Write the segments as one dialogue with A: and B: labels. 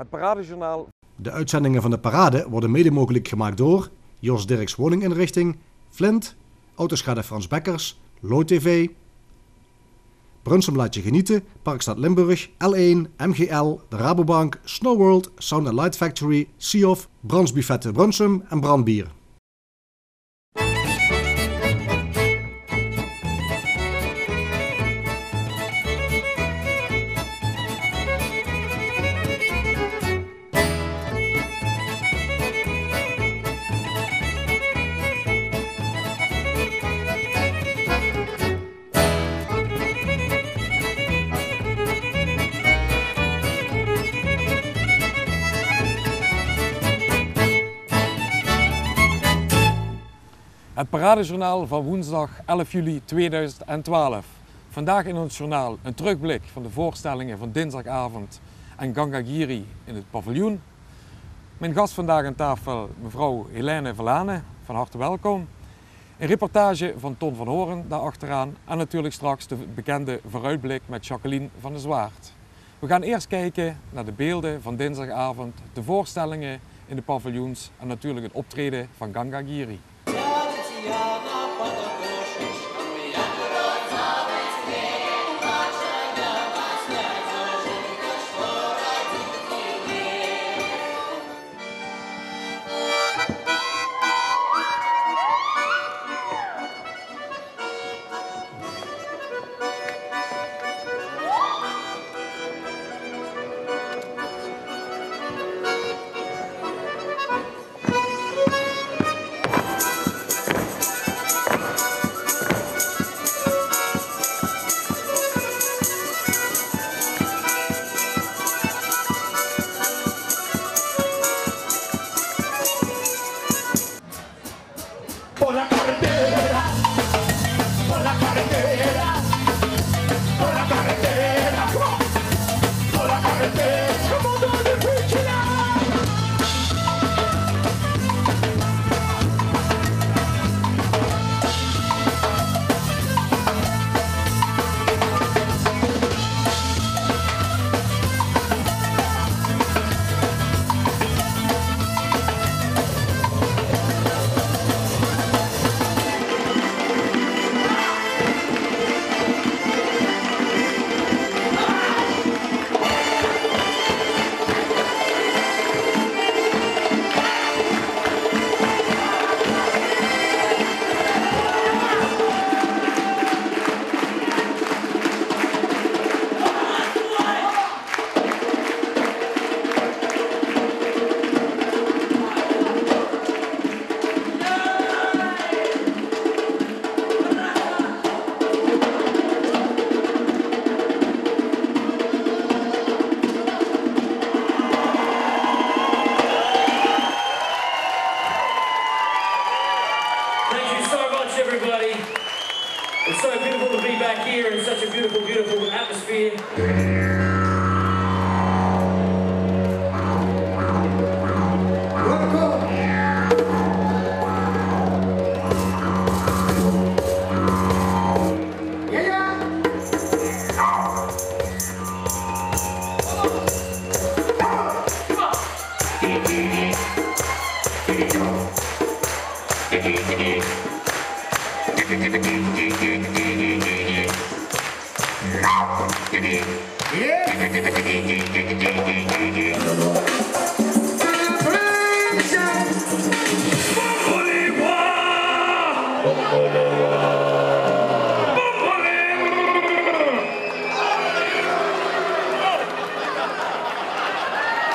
A: Het Paradejournaal.
B: De uitzendingen van de parade worden mede mogelijk gemaakt door Jos Dirks Woninginrichting, Flint, Autoschade Frans Bekkers, Loo TV, Brunsum Laat Je Genieten, Parkstad Limburg, L1, MGL, de Rabobank, Snowworld, Sound & Light Factory, Siof, Brandsbuffetten Brunsum en Brandbier.
A: Het Paradejournaal van woensdag 11 juli 2012. Vandaag in ons journaal een terugblik van de voorstellingen van dinsdagavond en Ganga Giri in het paviljoen. Mijn gast vandaag aan tafel, mevrouw Helene Verlane, van harte welkom. Een reportage van Ton van Horen daarachteraan en natuurlijk straks de bekende vooruitblik met Jacqueline van der Zwaard. We gaan eerst kijken naar de beelden van dinsdagavond, de voorstellingen in de paviljoens en natuurlijk het optreden van Ganga Giri.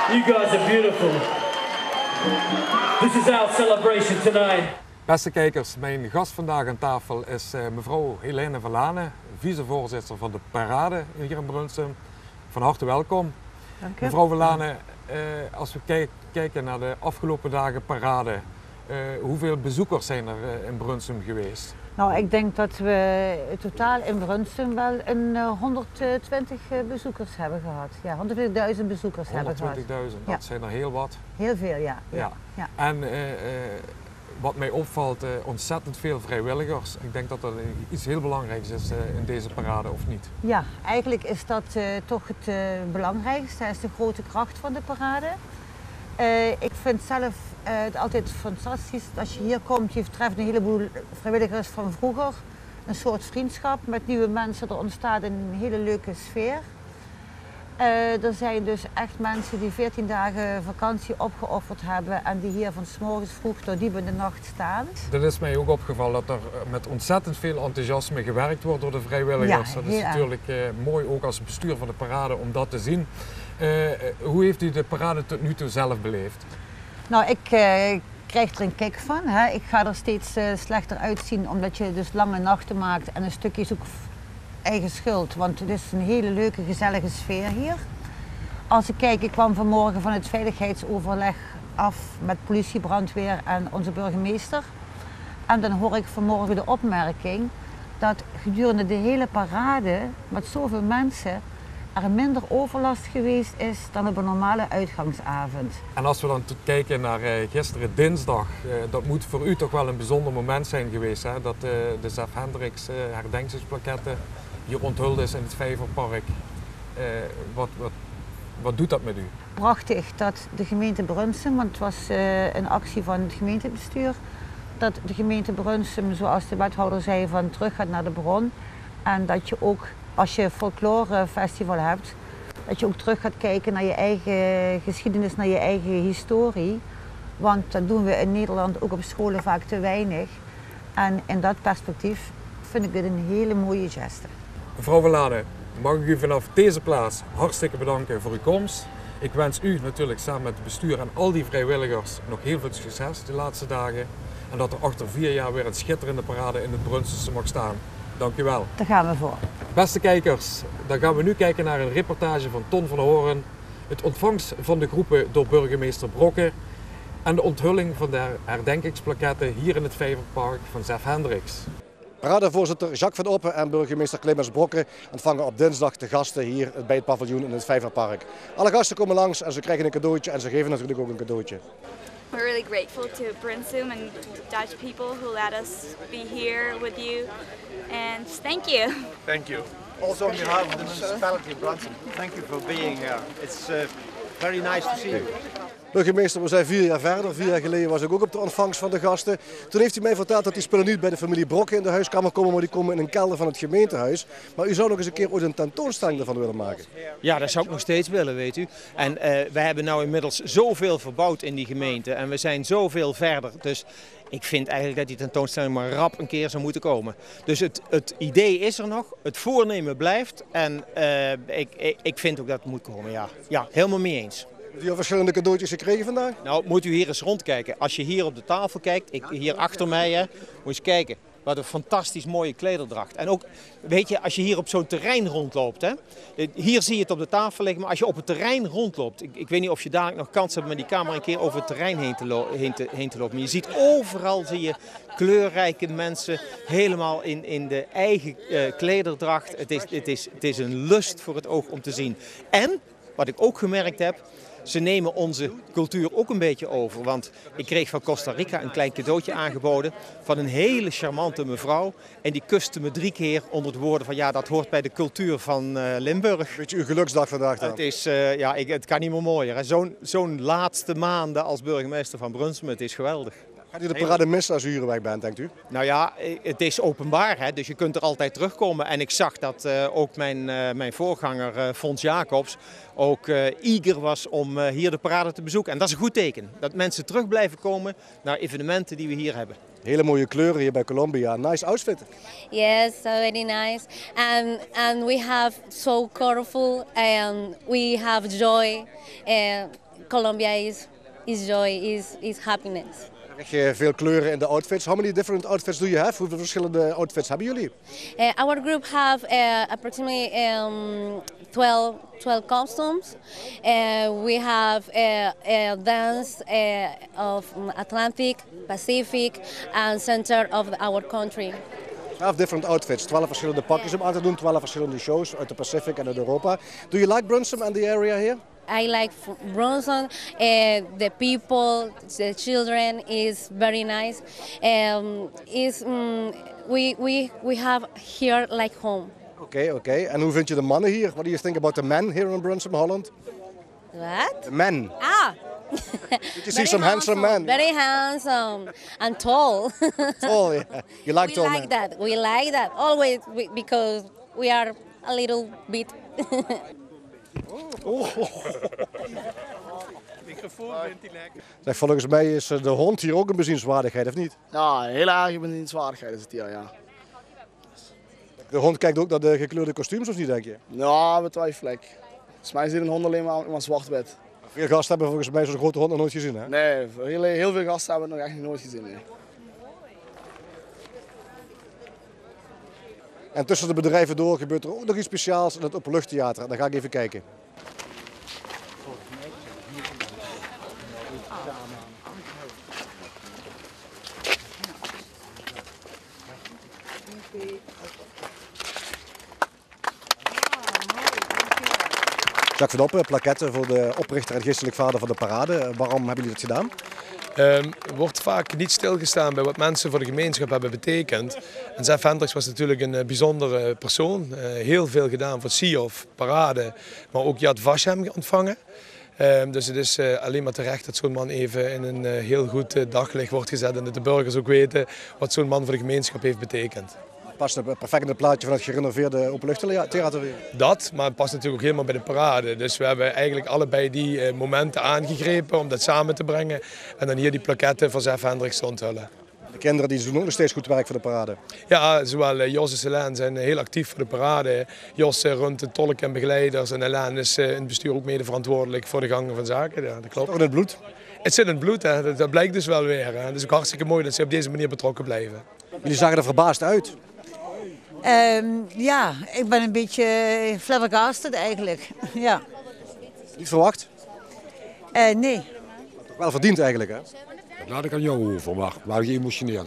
C: You guys are beautiful. This is our celebration tonight.
A: Beste kijkers, mijn gast vandaag aan tafel is mevrouw Helene Verlane, vicevoorzitter van de parade hier in Brunsum. Van harte welkom.
D: Dank u.
A: Mevrouw Verlane, als we kijken naar de afgelopen dagen parade, hoeveel bezoekers zijn er in Brunsum geweest?
D: Nou, ik denk dat we totaal in Brunsum wel een 120 bezoekers hebben gehad. Ja, 120.000 bezoekers hebben gehad.
A: 120.000, dat zijn er heel wat.
D: Heel veel, ja.
A: Ja.
D: Ja.
A: En wat mij opvalt, ontzettend veel vrijwilligers. Ik denk dat dat iets heel belangrijks is in deze parade, of niet?
D: Ja, eigenlijk is dat toch het belangrijkste. Dat is de grote kracht van de parade. Ik vind zelf het altijd fantastisch als je hier komt. Je treft een heleboel vrijwilligers van vroeger. Een soort vriendschap met nieuwe mensen. Er ontstaat een hele leuke sfeer. Er zijn dus echt mensen die 14 dagen vakantie opgeofferd hebben en die hier van 's morgens vroeg tot diep in de nacht staan.
A: Dat is mij ook opgevallen dat er met ontzettend veel enthousiasme gewerkt wordt door de vrijwilligers.
D: Ja,
A: dat is natuurlijk mooi ook als bestuur van de parade om dat te zien. Hoe heeft u de parade tot nu toe zelf beleefd?
D: Nou, ik krijg er een kick van. Hè. Ik ga er steeds slechter uitzien omdat je dus lange nachten maakt en een stukje zoek eigen schuld, want het is een hele leuke, gezellige sfeer hier. Als ik kijk, ik kwam vanmorgen van het veiligheidsoverleg af met politie, brandweer en onze burgemeester. En dan hoor ik vanmorgen de opmerking dat gedurende de hele parade met zoveel mensen er minder overlast geweest is dan op een normale uitgangsavond.
A: En als we dan kijken naar gisteren dinsdag, dat moet voor u toch wel een bijzonder moment zijn geweest, hè? Dat de Sef Hendricks herdenkingsplaketten hier onthuld is in het Vijverpark. Wat doet dat met u?
D: Prachtig dat de gemeente Brunsum, want het was een actie van het gemeentebestuur, dat de gemeente Brunsum, zoals de wethouder zei, van terug gaat naar de bron. En dat je ook, als je een folklorefestival hebt, dat je ook terug gaat kijken naar je eigen geschiedenis, naar je eigen historie. Want dat doen we in Nederland ook op scholen vaak te weinig. En in dat perspectief vind ik dit een hele mooie geste.
A: Mevrouw Verlade, mag ik u vanaf deze plaats hartstikke bedanken voor uw komst. Ik wens u natuurlijk samen met het bestuur en al die vrijwilligers nog heel veel succes de laatste dagen. En dat er achter 4 jaar weer een schitterende parade in het Brunsumse mag staan. Dank u wel.
D: Daar gaan we voor.
A: Beste kijkers, dan gaan we nu kijken naar een reportage van Ton van Horen. Het ontvangst van de groepen door burgemeester Brokke. En de onthulling van de herdenkingsplaketten hier in het Vijverpark van Sef Hendricks.
B: Paradevoorzitter Jacques van Oppen en burgemeester Clemens Brokke ontvangen op dinsdag de gasten hier bij het paviljoen in het Vijverpark. Alle gasten komen langs en ze krijgen een cadeautje en ze geven natuurlijk ook een cadeautje.
E: We're really grateful to Brunsum and Dutch people who let us be here with you, and thank you.
F: Thank you. Also on behalf of the municipality of Brunsum, thank you for being here. It's very nice to see you.
B: Burgemeester, we zijn 4 jaar verder. 4 jaar geleden was ik ook op de ontvangst van de gasten. Toen heeft u mij verteld dat die spullen niet bij de familie Brokke in de huiskamer komen, maar die komen in een kelder van het gemeentehuis. Maar u zou nog eens een keer ooit een tentoonstelling ervan willen maken.
G: Ja, dat zou ik nog steeds willen, weet u. En wij hebben nou inmiddels zoveel verbouwd in die gemeente en we zijn zoveel verder. Dus ik vind eigenlijk dat die tentoonstelling maar rap een keer zou moeten komen. Dus het idee is er nog, het voornemen blijft en ik vind ook dat het moet komen, ja. Ja, helemaal mee eens.
B: Heeft u al verschillende cadeautjes gekregen vandaag?
G: Nou, moet u hier eens rondkijken. Als je hier op de tafel kijkt, hier achter mij, hè, moet je eens kijken. Wat een fantastisch mooie klederdracht. En ook, weet je, als je hier op zo'n terrein rondloopt, hè, hier zie je het op de tafel liggen, maar als je op het terrein rondloopt, ik weet niet of je dadelijk nog kans hebt met die camera een keer over het terrein heen te lopen. Maar je ziet overal kleurrijke mensen, helemaal in de eigen klederdracht. Het is een lust voor het oog om te zien. En, wat ik ook gemerkt heb, ze nemen onze cultuur ook een beetje over. Want ik kreeg van Costa Rica een klein cadeautje aangeboden van een hele charmante mevrouw. En die kuste me 3 keer onder de woorden van ja, dat hoort bij de cultuur van Limburg.
B: Beetje uw geluksdag vandaag dan?
G: Het is, het kan niet meer mooier. Zo'n laatste maanden als burgemeester van Brunsum, het is geweldig.
B: Gaat u de parade missen als u hier weg bent, denkt u?
G: Nou ja, het is openbaar, hè, dus je kunt er altijd terugkomen. En ik zag dat ook mijn voorganger Fons Jacobs ook eager was om hier de parade te bezoeken. En dat is een goed teken, dat mensen terug blijven komen naar evenementen die we hier hebben.
B: Hele mooie kleuren hier bij Colombia. Nice outfit.
H: Yes, so very nice. And we have so colorful and we have joy. Colombia is joy, is happiness.
B: Krijg je veel kleuren in de outfits. How many different outfits do you have? Hoeveel verschillende outfits hebben jullie?
H: Our group have approximately 12 costumes. We have a dance of Atlantic, Pacific and center of our country.
B: 12 different outfits, 12 verschillende pakjes om aan te doen, 12 verschillende shows uit de Pacific en uit Europa. Do you like Brunsum and the area here?
H: I like Brunson. The people, the children is very nice. We have here like home.
B: Oké. En hoe vind je de mannen hier? What do you think about the men here in Brunssum, Holland?
H: What?
B: The men. Did you see some handsome men?
H: Very handsome and tall.
B: Tall, yeah. You like tall men?
H: We like that. Always because we are a little bit.
B: Zeg, volgens mij is de hond hier ook een bezienswaardigheid, of niet?
I: Ja, een hele erge bezienswaardigheid is het hier, ja.
B: De hond kijkt ook naar de gekleurde kostuums, of niet, denk je?
I: Ja, met twijfelijk. Volgens mij ziet een hond alleen maar zwart-wit.
B: Veel gasten hebben volgens mij zo'n grote hond nog nooit gezien, hè?
I: Nee, heel veel gasten hebben het nog echt nooit gezien. Nee.
B: En tussen de bedrijven door gebeurt er ook nog iets speciaals in het Openluchttheater. Daar ga ik even kijken. Jacques van Oppen, plaquette voor de oprichter en geestelijk vader van de parade. Waarom hebben jullie dat gedaan?
J: Er wordt vaak niet stilgestaan bij wat mensen voor de gemeenschap hebben betekend. En Zef Hendricks was natuurlijk een bijzondere persoon. Heel veel gedaan voor SIOF, parade, maar ook Yad Vashem ontvangen. Dus het is alleen maar terecht dat zo'n man even in een heel goed daglicht wordt gezet. En dat de burgers ook weten wat zo'n man voor de gemeenschap heeft betekend.
B: Past perfect in het plaatje van het gerenoveerde Openluchttheater weer.
J: Dat, maar het past natuurlijk ook helemaal bij de parade. Dus we hebben eigenlijk allebei die momenten aangegrepen om dat samen te brengen. En dan hier die plaquette van Zef Hendricks te onthullen.
B: De kinderen die doen ook nog steeds goed werk voor de parade.
J: Ja, zowel Jos en Helene zijn heel actief voor de parade. Jos runt de tolk en begeleiders en Helene is in het bestuur ook mede verantwoordelijk voor de gang van zaken. Ja, dat klopt.
B: Toch in het bloed?
J: Het zit in het bloed, hè. Dat blijkt dus wel weer. Hè. Het is ook hartstikke mooi dat ze op deze manier betrokken blijven.
B: Jullie zagen er verbaasd uit.
D: Ja, ik ben een beetje flabbergasted eigenlijk. Ja.
B: Niet verwacht?
D: Nee.
B: Toch wel verdiend eigenlijk, hè?
K: Dat laat ik aan jou over, maar geëmotioneerd.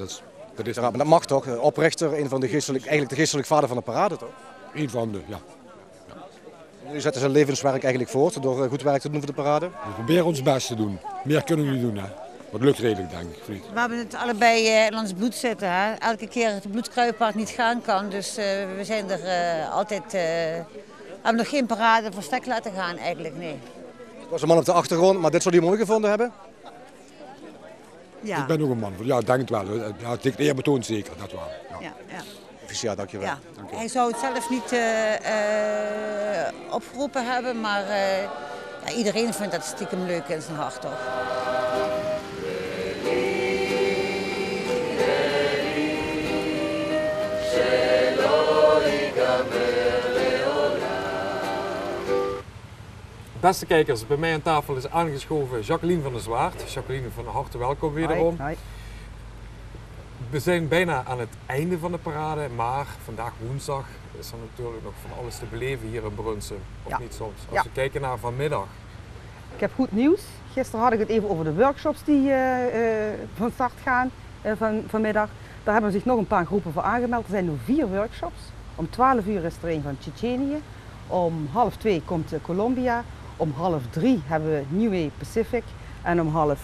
K: Dat is
B: ja, maar dat mag toch? Oprichter, een van de eigenlijk de geestelijk vader van de parade, toch?
K: Een van de, ja.
B: Jullie zetten zijn levenswerk eigenlijk voort door goed werk te doen voor de parade?
K: We proberen ons best te doen. Meer kunnen we niet doen, hè. Wat lukt redelijk, denk ik.
D: We hebben het allebei in ons bloed zitten. Hè? Elke keer het bloedkruipaard niet gaan kan. Dus we zijn er altijd... hebben nog geen parade voor stek laten gaan eigenlijk, nee.
B: Er was een man op de achtergrond, maar dit zou hij mooi gevonden hebben?
D: Ja.
K: Ik ben ook een man. Ja, ik denk het wel. Ja, het eerbetoont zeker, dat wel.
D: Ja.
B: Officieel, dankjewel.
D: Ja. Hij zou het zelf niet opgeroepen hebben, maar ja, iedereen vindt dat stiekem leuk in zijn hart, toch?
A: Beste kijkers, bij mij aan tafel is aangeschoven Jacqueline van der Zwaard. Jacqueline, van harte welkom wederom.
L: Hoi.
A: We zijn bijna aan het einde van de parade, maar vandaag woensdag is er natuurlijk nog van alles te beleven hier in Brunssum. Of niet soms? Als we kijken naar vanmiddag.
L: Ik heb goed nieuws. Gisteren had ik het even over de workshops die van start gaan vanmiddag. Daar hebben zich nog een paar groepen voor aangemeld. Er zijn nu 4 workshops. Om 12 uur is er een van Tsjetsjenië. Om 1:30 komt Colombia. Om 2:30 hebben we New Pacific. En om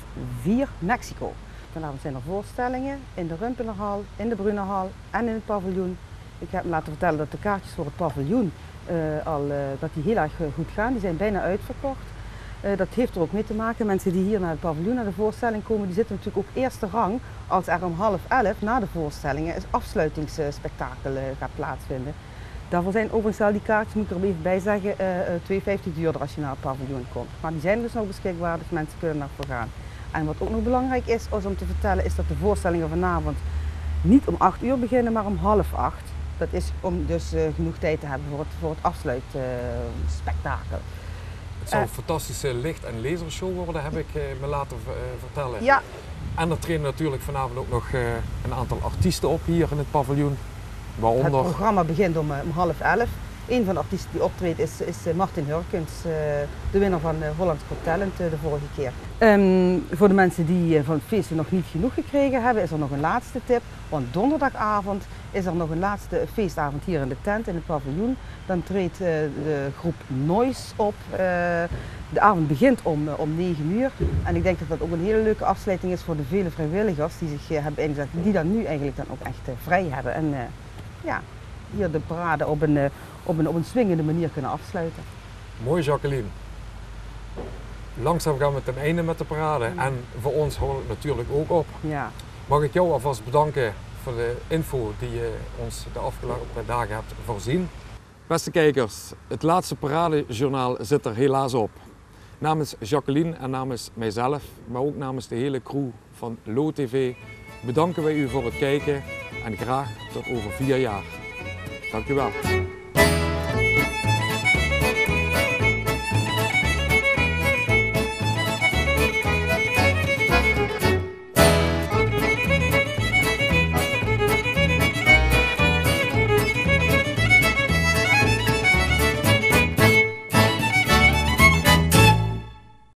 L: 3:30 Mexico. Vanavond zijn er voorstellingen in de Rumpelerhal, in de Brunnerhal en in het paviljoen. Ik heb me laten vertellen dat de kaartjes voor het paviljoen dat die heel erg goed gaan. Die zijn bijna uitverkocht. Dat heeft er ook mee te maken. Mensen die hier naar het paviljoen, naar de voorstelling komen, die zitten natuurlijk ook eerste rang als er om 10:30 na de voorstellingen een afsluitingsspektakel gaat plaatsvinden. Daarvoor zijn overigens al die kaartjes, moet ik er even bij zeggen, 2,50 duurder als je naar het paviljoen komt. Maar die zijn dus nog beschikbaar, dus mensen kunnen daarvoor gaan. En wat ook nog belangrijk is om te vertellen, is dat de voorstellingen vanavond niet om 8 uur beginnen, maar om 7:30. Dat is om dus genoeg tijd te hebben voor het afsluitspektakel.
A: Het zal een fantastische licht- en lasershow worden, heb ik me laten vertellen.
L: Ja.
A: En er treden natuurlijk vanavond ook nog een aantal artiesten op hier in het paviljoen. Waaronder...
L: Het programma begint om 10:30. Een van de artiesten die optreedt is Martin Hurkens, de winnaar van Holland's Got Talent de vorige keer. Voor de mensen die van het feest nog niet genoeg gekregen hebben, is er nog een laatste tip. Want donderdagavond is er nog een laatste feestavond hier in de tent, in het paviljoen. Dan treedt de groep Noise op. De avond begint om 9 uur. En ik denk dat dat ook een hele leuke afsluiting is voor de vele vrijwilligers die zich hebben ingezet. Die dan nu eigenlijk dan ook echt vrij hebben. En ja, hier de parade op een swingende manier kunnen afsluiten.
A: Mooi, Jacqueline. Langzaam gaan we ten einde met de parade en voor ons houdt het natuurlijk ook op.
L: Ja.
A: Mag ik jou alvast bedanken voor de info die je ons de afgelopen dagen hebt voorzien. Beste kijkers, het laatste paradejournaal zit er helaas op. Namens Jacqueline en namens mijzelf, maar ook namens de hele crew van LoTV bedanken wij u voor het kijken en graag tot over 4 jaar. Dank u wel.